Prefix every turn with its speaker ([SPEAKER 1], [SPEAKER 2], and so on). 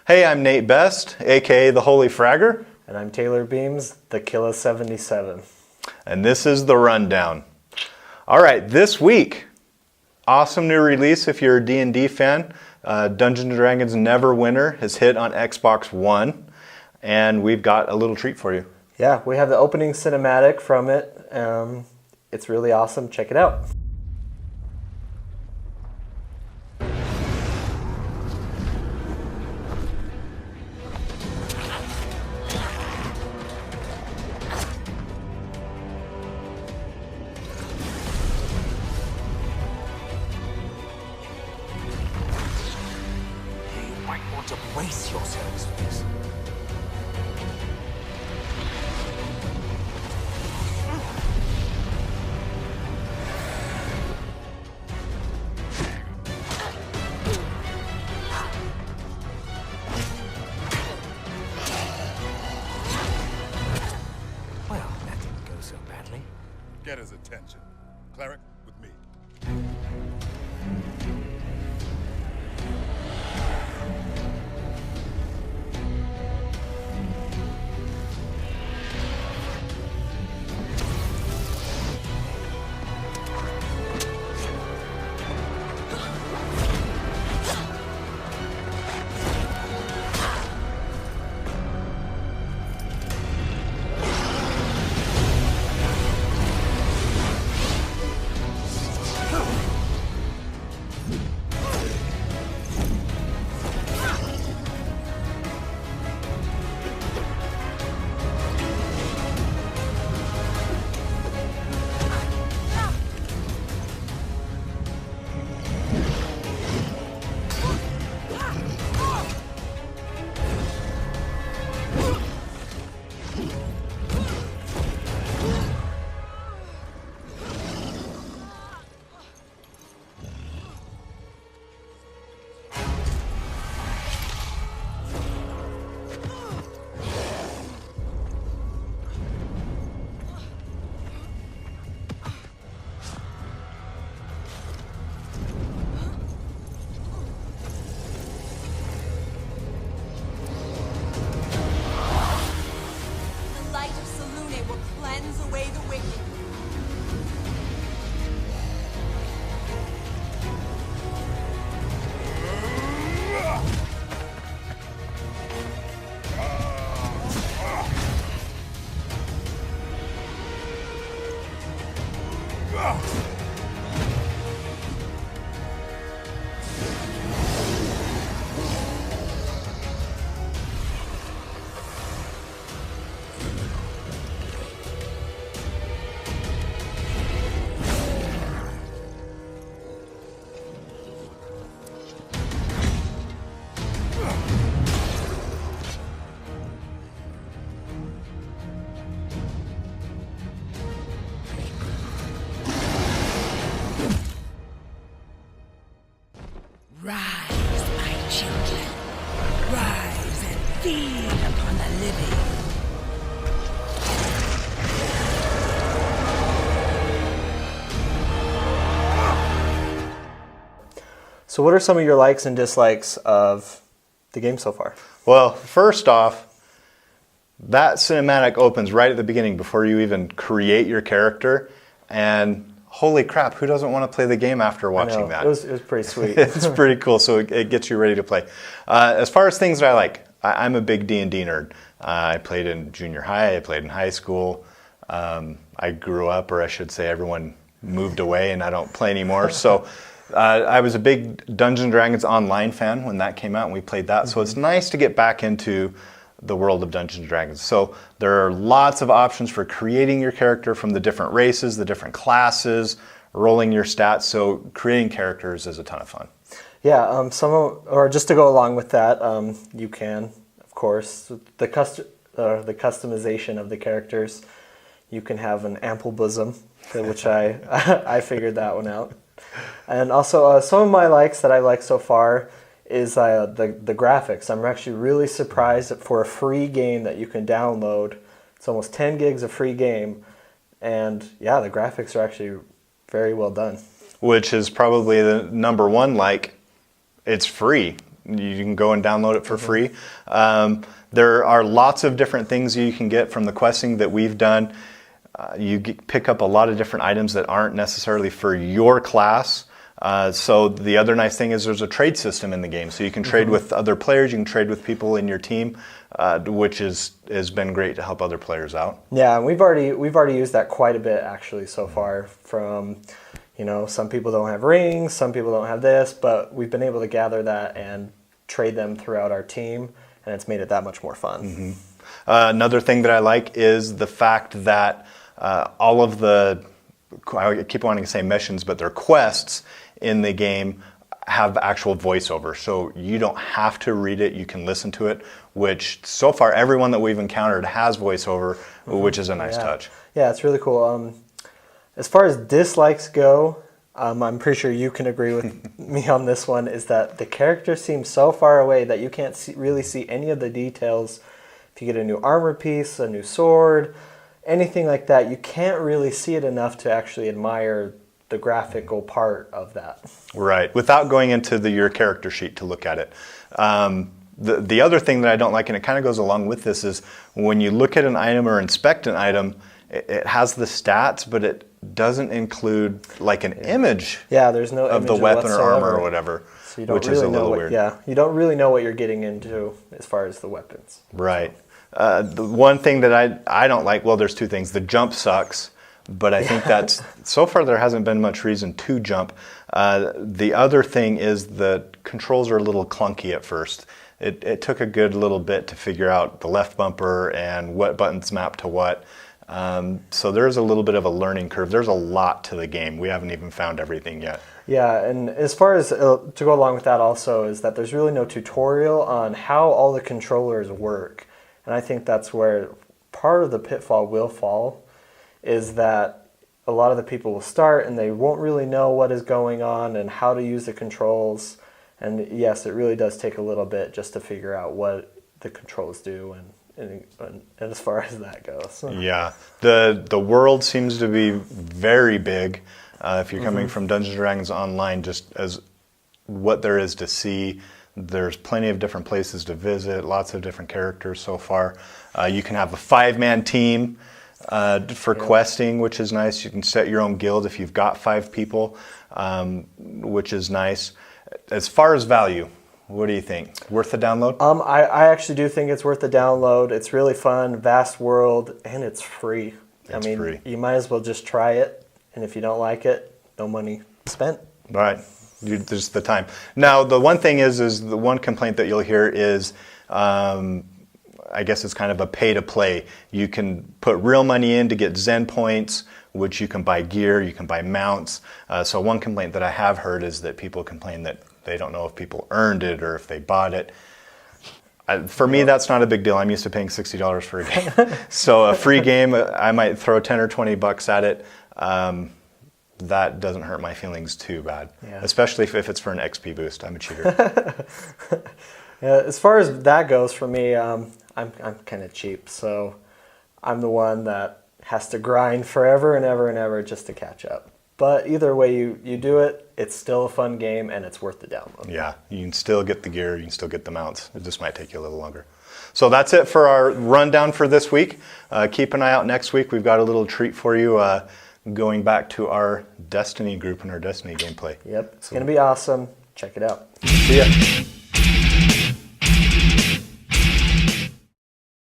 [SPEAKER 1] Hey, I'm Nate Best, aka TheHolyFragger.
[SPEAKER 2] And I'm Taylor Beams, the Killa 77.
[SPEAKER 1] And this is the rundown. All right, this week, awesome new release if you're a D&D fan. Dungeons & Dragons Neverwinter has hit on Xbox One, and we've got a little treat for you.
[SPEAKER 2] Yeah, we have the opening cinematic from it. It's really awesome. Check it out.
[SPEAKER 3] You might want to brace yourselves for this. Well, that didn't go so badly.
[SPEAKER 4] Get his attention. Cleric, with me.
[SPEAKER 5] The light of Salune will cleanse away the wicked.
[SPEAKER 6] Rise, my children. Rise and feed upon the living.
[SPEAKER 2] So what are some of your likes and dislikes of the game so far?
[SPEAKER 1] Well, first off, that cinematic opens right at the beginning before you even create your character, and holy crap, who doesn't want to play the game after watching that?
[SPEAKER 2] It was pretty sweet.
[SPEAKER 1] It's pretty cool, so it gets you ready to play. As far as things that I like, I'm a big D&D nerd. I played in junior high, I played in high school. I grew up, or I should say everyone moved away and I don't play anymore. So I was a big Dungeons & Dragons Online fan when that came out and we played that. So it's nice to get back into the world of Dungeons & Dragons. So there are lots of options for creating your character from the different races, the different classes, rolling your stats. So creating characters is a ton of fun.
[SPEAKER 2] Yeah, or just to go along with that, you can, of course, the customization of the characters. You can have an ample bosom, which I figured that one out. And also, some of my likes that I like so far is the graphics. I'm actually really surprised that for a free game that you can download, it's almost 10 gigs of free game, and yeah, the graphics are actually very well done.
[SPEAKER 1] Which is probably the number one, like, it's free. You can go and download it for free. There are lots of different things you can get from the questing that we've done. Pick up a lot of different items that aren't necessarily for your class. So the other nice thing is there's a trade system in the game. So you can trade with other players, you can trade with people in your team, which has been great to help other players out.
[SPEAKER 2] Yeah, and we've already used that quite a bit actually so far. From, some people don't have rings, some people don't have this, but we've been able to gather that and trade them throughout our team, and it's made it that much more fun.
[SPEAKER 1] Another thing that I like is the fact that all of the, I keep wanting to say missions, but they're quests in the game have actual voiceover. So you don't have to read it, you can listen to it, which so far everyone that we've encountered has voiceover, which is a nice touch.
[SPEAKER 2] Yeah, it's really cool. As far as dislikes go, I'm pretty sure you can agree with me on this one, is that the character seems so far away that you can't really see any of the details. If you get a new armor piece, a new sword, anything like that, you can't really see it enough to actually admire the graphical part of that.
[SPEAKER 1] Right, without going into your character sheet to look at it. The other thing that I don't like, and it kind of goes along with this, is when you look at an item or inspect an item, it has the stats, but it doesn't include like an image
[SPEAKER 2] there's no
[SPEAKER 1] of the weapon or armor or whatever,
[SPEAKER 2] so you don't
[SPEAKER 1] which
[SPEAKER 2] really
[SPEAKER 1] is a
[SPEAKER 2] know
[SPEAKER 1] little
[SPEAKER 2] what,
[SPEAKER 1] weird.
[SPEAKER 2] Yeah, you don't really know what you're getting into as far as the weapons.
[SPEAKER 1] Right. The one thing that I don't like, well, there's two things. The jump sucks, but I think that's, so far there hasn't been much reason to jump. The other thing is the controls are a little clunky at first. It took a good little bit to figure out the left bumper and what buttons map to what. So there's a little bit of a learning curve. There's a lot to the game. We haven't even found everything yet.
[SPEAKER 2] Yeah, and as far as, to go along with that also, is that there's really no tutorial on how all the controllers work. And I think that's where part of the pitfall will fall, is that a lot of the people will start and they won't really know what is going on and how to use the controls. And yes, it really does take a little bit just to figure out what the controls do and as far as that goes.
[SPEAKER 1] Yeah, the world seems to be very big. If you're coming from Dungeons & Dragons Online, just as what there is to see, there's plenty of different places to visit, lots of different characters so far. You can have a 5-man team for questing, which is nice. You can set your own guild if you've got 5 people, which is nice. As far as value, what do you think? Worth the download?
[SPEAKER 2] I actually do think it's worth the download. It's really fun, vast world, and it's free.
[SPEAKER 1] It's free.
[SPEAKER 2] You might as well just try it, and if you don't like it, no money spent.
[SPEAKER 1] Right. There's the time. Now, the one thing is the one complaint that you'll hear is, I guess it's kind of a pay-to-play. You can put real money in to get Zen points, which you can buy gear, you can buy mounts. So one complaint that I have heard is that people complain that they don't know if people earned it or if they bought it. For me, that's not a big deal. I'm used to paying $60 for a game. So a free game, I might throw 10 or 20 bucks at it. That doesn't hurt my feelings too bad, especially if it's for an XP boost. I'm a cheater.
[SPEAKER 2] Yeah, as far as that goes for me, I'm kind of cheap, so I'm the one that has to grind forever and ever and ever just to catch up. But either way you do it, it's still a fun game and it's worth the download.
[SPEAKER 1] Yeah, you can still get the gear, you can still get the mounts. It just might take you a little longer. So that's it for our rundown for this week. Keep an eye out next week. We've got a little treat for you. Going back to our Destiny group and our Destiny gameplay.
[SPEAKER 2] Yep, it's going to be awesome. Check it out.
[SPEAKER 1] See ya.